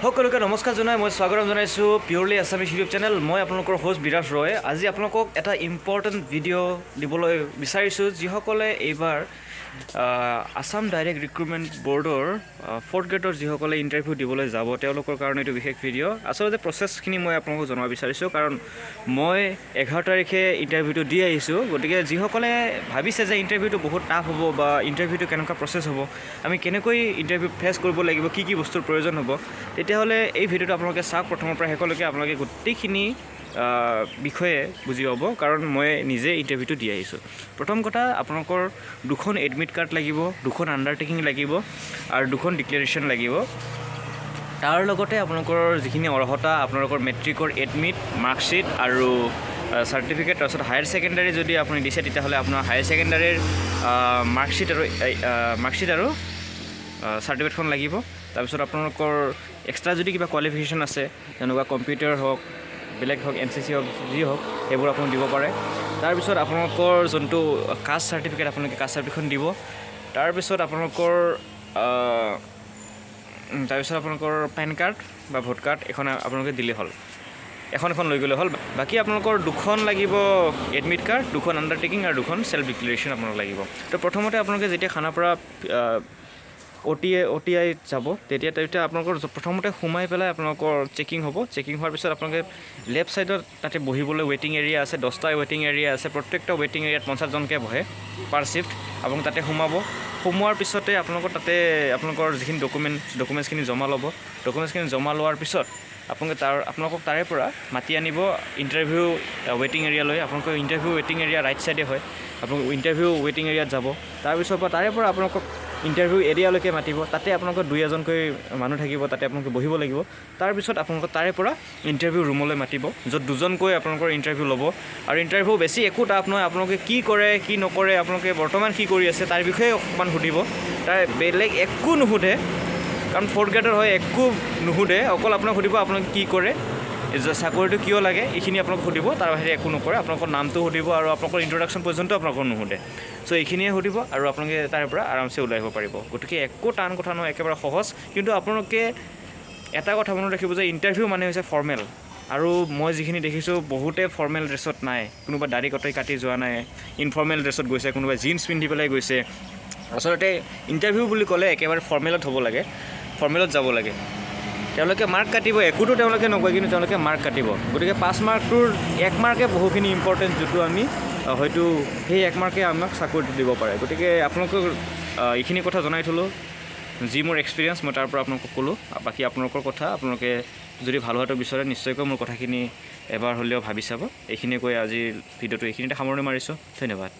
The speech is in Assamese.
সকলোকে নমস্কাৰ জনাই মই স্বাগতম জনাইছোঁ পিয়ৰলি আছামিজ ইউটিউব চেনেল। মই আপোনালোকৰ হোষ্ট বিৰাজ ৰয়। আজি আপোনালোকক এটা ইম্পৰ্টেণ্ট ভিডিঅ' দিবলৈ বিচাৰিছোঁ যিসকলে এইবাৰ আছাম ডাইৰেক্ট ৰিক্ৰুটমেণ্ট বৰ্ডৰ 4th গ্ৰেডৰ যিসকলে ইণ্টাৰভিউ দিবলৈ যাব তেওঁলোকৰ কাৰণে এইটো বিশেষ ভিডিঅ'। আচলতে প্ৰচেছখিনি মই আপোনালোকক জনাব বিচাৰিছোঁ, কাৰণ মই 11 তাৰিখে ইণ্টাৰভিউটো দি আহিছোঁ। গতিকে যিসকলে ভাবিছে যে ইণ্টাৰভিউটো বহুত টাফ হ'ব বা ইণ্টাৰভিউটো কেনেকুৱা প্ৰচেছ হ'ব, আমি কেনেকৈ ইণ্টাৰভিউ ফেচ কৰিব লাগিব, কি কি বস্তুৰ প্ৰয়োজন হ'ব, তেতিয়াহ'লে এই ভিডিঅ'টো আপোনালোকে চাওক প্ৰথমৰ পৰা শেষলৈকে। আপোনালোকে গোটেইখিনি বিষয়ে বুজি পাব, কাৰণ মই নিজে ইণ্টাৰভিউটো দি আহিছোঁ। প্ৰথম কথা, আপোনালোকৰ 2খন এডমিট কাৰ্ড লাগিব, 2খন আণ্ডাৰটেকিং লাগিব আৰু 2খন ডিক্লেৰেশ্যন লাগিব। তাৰ লগতে আপোনালোকৰ যিখিনি অৰ্হতা, আপোনালোকৰ মেট্ৰিকৰ এডমিট, মাৰ্কশ্বিট আৰু চাৰ্টিফিকেট। তাৰপিছত হায়াৰ ছেকেণ্ডাৰী যদি আপুনি দিছে তেতিয়াহ'লে আপোনাৰ হায়াৰ ছেকেণ্ডাৰীৰ মাৰ্কশ্বিট আৰু চাৰ্টিফিকেটখন লাগিব। তাৰপিছত আপোনালোকৰ এক্সট্ৰা যদি কিবা কোৱালিফিকেশ্যন আছে, যেনেকুৱা কম্পিউটাৰ হওক, বেলেগ হওক, NCC হওক, যি হওক, সেইবোৰ আপুনি দিব পাৰে। তাৰপিছত আপোনালোকৰ যোনটো কাষ্ট চাৰ্টিফিকেট, আপোনালোকে কাষ্ট চাৰ্টিফিকেটখন দিব। তাৰপিছত আপোনালোকৰ পেন কাৰ্ড বা ভোট কাৰ্ড এখন আপোনালোকে দিলেই হ'ল, এখন লৈ গ'লে হ'ল। বাকী আপোনালোকৰ 2খন লাগিব এডমিট কাৰ্ড, 2খন আণ্ডাৰটেকিং আৰু 2খন চেল্ফ ডিক্লেৰেশ্যন আপোনালোক লাগিব। তো প্ৰথমতে আপোনালোকে যেতিয়া খানাপাৰা OTI যাব, তেতিয়া আপোনালোকৰ প্ৰথমতে সোমাই পেলাই আপোনালোকৰ চেকিং হ'ব। চেকিং হোৱাৰ পিছত আপোনালোকে লেফ্ট ছাইডত তাতে বহিবলৈ ৱেটিং এৰিয়া আছে, 10টা ৱেটিং এৰিয়া আছে। প্ৰত্যেকটা ৱেটিং এৰিয়াত 50জনকৈ বহে পাৰ চিফ্ট। আপোনালোক তাতে সোমোৱাৰ পিছতে আপোনালোকৰ যিখিনি ডকুমেণ্টছখিনি জমা ল'ব। ডকুমেণ্টছখিনি জমা লোৱাৰ পিছত আপোনালোকক তাৰে পৰা মাতি আনিব ইণ্টাৰভিউ ৱেটিং এৰিয়ালৈ। আপোনালোকৰ ইণ্টাৰভিউ ৱেটিং এৰিয়া ৰাইট ছাইডে হয়। আপোনালোক ইণ্টাৰভিউ ৱেটিং এৰিয়াত যাব। তাৰপিছৰ পৰা তাৰে পৰা আপোনালোকক ইণ্টাৰভিউ এৰিয়ালৈকে মাতিব। তাতে আপোনালোকৰ 2-এজনকৈ মানুহ থাকিব, তাতে আপোনালোকে বহিব লাগিব। তাৰপিছত আপোনালোকক তাৰে পৰা ইণ্টাৰভিউ ৰুমলৈ মাতিব, য'ত 2জনকৈ আপোনালোকৰ ইণ্টাৰভিউ ল'ব। আৰু ইণ্টাৰভিউ বেছি একো টাফ নহয়। আপোনালোকে কি কৰে, কি নকৰে, আপোনালোকে বৰ্তমান কি কৰি আছে তাৰ বিষয়ে অকণমান সুধিব। তাৰ বেলেগ একো নুসুধে, কাৰণ 4th গ্ৰেডৰ হয়, একো নুসুধে। অকল আপোনাক সুধিব আপোনালোকে কি কৰে, চাকৰিটো কিয় লাগে, এইখিনি আপোনাক সুধিব। তাৰ বাহিৰে একো নকৰে। আপোনালোকৰ নামটো সুধিব আৰু আপোনালোকৰ ইণ্ট্ৰডাকশ্যন পৰ্যন্ত আপোনালোকক নুসুধে। চ' এইখিনিয়ে সুধিব আৰু আপোনালোকে তাৰে পৰা আৰামছে ওলাই আহিব পাৰিব। গতিকে একো টান কথা নহয়, একেবাৰে সহজ। কিন্তু আপোনালোকে এটা কথা মনত ৰাখিব যে ইণ্টাৰভিউ মানে হৈছে ফৰ্মেল। আৰু মই যিখিনি দেখিছোঁ বহুতে ফৰ্মেল ড্ৰেছত নাই, কোনোবা দাড়ি কটাই কাটি যোৱা নাই, ইনফৰ্মেল ড্ৰেছত গৈছে, কোনোবা জিন্স পিন্ধি পেলাই গৈছে। আচলতে ইণ্টাৰভিউ বুলি ক'লে একেবাৰে ফৰ্মেলত হ'ব লাগে, ফৰ্মেলত যাব লাগে। তেওঁলোকে মাৰ্ক কাটিব, একোতো তেওঁলোকে নকয়, কিন্তু তেওঁলোকে মাৰ্ক কাটিব। গতিকে 5 মাৰ্কটোৰ 1 মাৰ্কে বহুখিনি ইম্পৰ্টেণ্ট, যিটো আমি হয়তো সেই 1 মাৰ্কে আমাক চাকৰিটো দিব পাৰে। গতিকে আপোনালোকক এইখিনি কথা জনাই থ'লোঁ, যি মোৰ এক্সপিৰিয়েঞ্চ মই তাৰ পৰা আপোনালোকক ক'লোঁ। বাকী আপোনালোকৰ কথা, আপোনালোকে যদি ভাল হোৱাটো বিচাৰে নিশ্চয়কৈ মোৰ কথাখিনি এবাৰ হ'লেও ভাবি চাব। এইখিনিয়ে কৈ আজিৰ ভিডিঅ'টো এইখিনিতে সামৰণি মাৰিছোঁ। ধন্যবাদ।